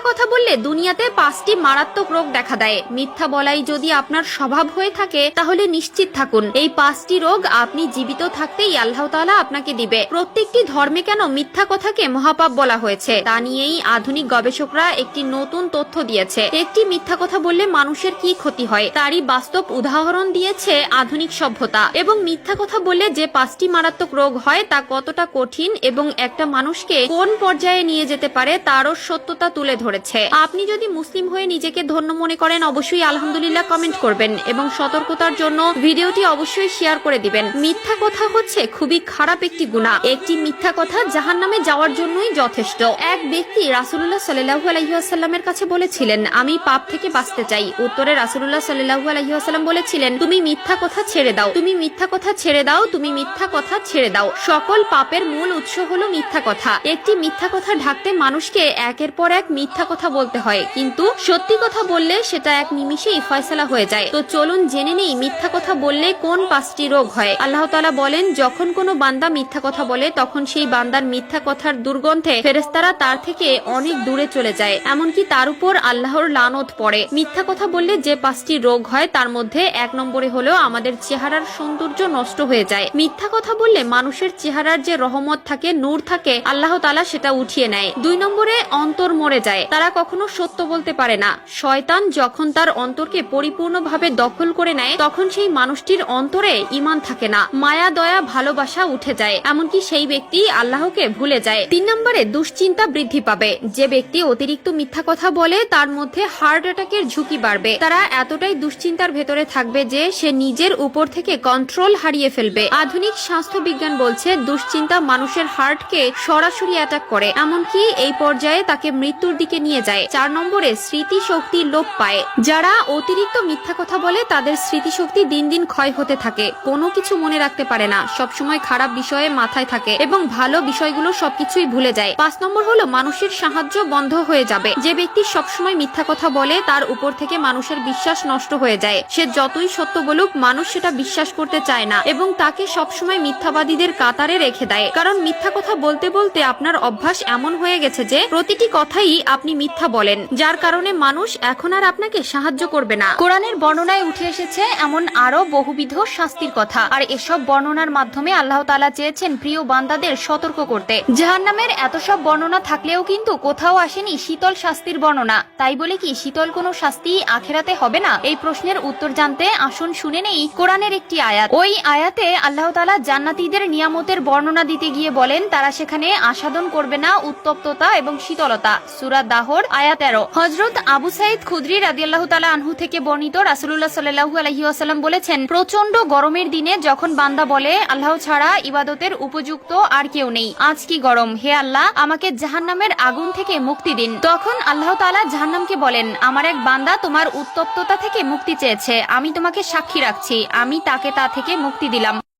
কথা বললে দুনিয়াতে 5টি মারাত্মক রোগ দেখা দেয়। মিথ্যা বলাই যদি আপনার স্বভাব হয়ে থাকে তাহলে নিশ্চিত থাকুন এই 5টি রোগ আপনি জীবিত থাকতেই আল্লাহ তাআলা আপনাকে দিবে। প্রত্যেকটি ধর্মে কেন মিথ্যা কথাকে মহাপাপ বলা হয়েছে তা নিয়েই আধুনিক গবেষকরা একটি নতুন তথ্য দিয়েছে। একটি মিথ্যা কথা বললে মানুষের কি ক্ষতি হয় তারই বাস্তব উদাহরণ দিয়েছে আধুনিক সভ্যতা। এবং মিথ্যা কথা বললে যে 5টি মারাত্মক রোগ হয় তা কতটা কঠিন এবং একটা মানুষকে কোন পর্যায়ে নিয়ে যেতে পারে তারও সত্যতা তুলে ধরেছে। আপনি যদি মুসলিম হয়ে নিজেকে ধন্য মনে করেন অবশ্যই আলহামদুলিল্লাহ কমেন্ট করবেন এবং সতর্কতার জন্য ভিডিওটি অবশ্যই শেয়ার করে দিবেন। মিথ্যা কথা হচ্ছে খুবই খারাপ একটি গুনাহ। একটি মিথ্যা কথা জাহান্নামে যাওয়ার জন্যই যথেষ্ট। এক ব্যক্তি রাসূলুল্লাহ সাল্লাল্লাহু আলাইহি ওয়াসাল্লামের কাছে বলেছিলেন, আমি পাপ থেকে বাঁচতে চাই। উত্তরে রাসূলুল্লাহ সাল্লাল্লাহু আলাইহি ওয়াসাল্লাম বলেছিলেন, তুমি মিথ্যা কথা ছেড়ে দাও, তুমি মিথ্যা কথা ছেড়ে দাও, তুমি মিথ্যা কথা ছেড়ে দাও। সকল পাপের মূল উৎস হলো মিথ্যা কথা। একটি মিথ্যা কথা ঢাকতে মানুষকে একের পর এক মিথ্যা কথা বলতে হয়, কিন্তু সত্যি কথা বললে সেটা এক নিমিষেই ফয়সালা হয়ে যায়। তো চলুন জেনে নেই মিথ্যা কথা বললে কোন 5টি রোগ হয়। আল্লাহ তাআলা বলেন, যখন কোনো বান্দা মিথ্যা কথা বলে তখন সেই বান্দার মিথ্যা কথার দুর্গন্ধে ফেরেশতারা তার থেকে অনেক দূরে চলে যায়, এমনকি তার উপর আল্লাহর লানত পড়ে। মিথ্যা কথা বললে যে 5টি রোগ হয় তার মধ্যে 1 নম্বরে হলো আমাদের চেহারার সৌন্দর্য নষ্ট হয়ে যায়। মিথ্যা কথা বললে মানুষের চেহারার যে রহমত থাকে, নূর থাকে, আল্লাহ তাআলা সেটা উঠিয়ে নেয়। 2 নম্বরে অন্তর মরে যায়, তারা কখনো সত্য বলতে পারে না। শয়তান যখন তার অন্তরকে পরিপূর্ণভাবে দখল করে নেয় তখন সেই মানুষটির অন্তরে ঈমান থাকে না, মায়া দয়া ভালোবাসা উঠে যায়, এমনকি সেই ব্যক্তি আল্লাহকে ভুলে যায়। 3 নম্বরে দুশ্চিন্তা বৃদ্ধি পাবে। যে ব্যক্তি অতিরিক্ত মিথ্যা কথা বলে তার মধ্যে হার্ট অ্যাটাকের ঝুঁকি বাড়বে। তারা এতটাই দুশ্চিন্তার ভেতরে থাকবে যে সে নিজের উপর থেকে কন্ট্রোল হারিয়ে ফেলবে। আধুনিক স্বাস্থ্য বিজ্ঞান বলছে দুশ্চিন্তা মানুষের হার্টকে সরাসরি অ্যাটাক করে, এমনকি এই পর্যায়ে তাকে মৃত্যুর দিকে নিয়ে যায়। 4 নম্বরে স্মৃতিশক্তি লোপ পায়। যারা অতিরিক্ত মিথ্যা কথা বলে তাদের স্মৃতিশক্তি দিন দিন ক্ষয় হতে থাকে, কোনো কিছু মনে রাখতে পারে না, সবসময় খারাপ বিষয়ে মাথায় থাকে এবং ভালো বিষয়গুলো সবকিছুই ভুলে যায়। 5 নম্বর হলো মানুষের সাহায্য বন্ধ হয়ে যাবে। যে ব্যক্তি সবসময় মিথ্যা কথা বলে তার উপর থেকে মানুষের বিশ্বাস নষ্ট হয়ে যায়। সে যতই সত্য বলুক মানুষ সেটা বিশ্বাস করতে চায় না এবং তাকে সবসময় মিথ্যাবাদীদের কাতারে রেখে দেয়। কারণ মিথ্যা কথা বলতে বলতে আপনার অভ্যাস এমন হয়ে গেছে যে প্রতিটি কথাই আপনি মিথ্যা বলেন, যার কারণে মানুষ এখন আর আপনাকে সাহায্য করবে না। কোরআনের বর্ণনায় উঠে এসেছে এমন আরো বহুবিধ শাস্তির কথা, আর এসব বর্ণনার মাধ্যমে আল্লাহ তাআলা চেয়েছেন প্রিয় বান্দাদের সতর্ক করতে। জাহান্নামের এত সব বর্ণনা থাকলেও কিন্তু কোথাও আসেনি শীতল শাস্তির বর্ণনা। তাই বলে কি শীতল কোনো শাস্তি আখিরাতে হবে না? এই প্রশ্নের উত্তর জানতে আসুন শুনে নেই কোরআনের একটি আয়াত। ওই আয়াতে আল্লাহ তাআলা জান্নাতীদের নিয়ামতের বর্ণনা দিতে গিয়ে বলেন তারা সেখানে আস্বাদন করবে না উত্তপ্ততা এবং শীতলতা। সূরা দাহর আয়াত 13। হযরত আবু সাঈদ খুদরি রাদিয়াল্লাহু তাআলা আনহু থেকে বর্ণিত, রাসূলুল্লাহ সাল্লাল্লাহু আলাইহি ওয়াসাল্লাম বলেছেন, প্রচন্ড গরমের দিনে যখন বান্দা বলে আল্লাহ ছাড়া ইবাদতের উপযুক্ত আর কেউ নেই, আজ কি গরম, হে আল্লাহ আমাকে জাহান্নামের আগুন থেকে মুক্তি দিন, তখন আল্লাহ তাআলা জাহান্নামকে বলেন, আমার এক বান্দা তোমার উত্তপ্ততা থেকে মুক্তি চেয়েছে, আমি তোমাকে সাক্ষী রাখছি, আমি তাকে তা থেকে মুক্তি দিলাম।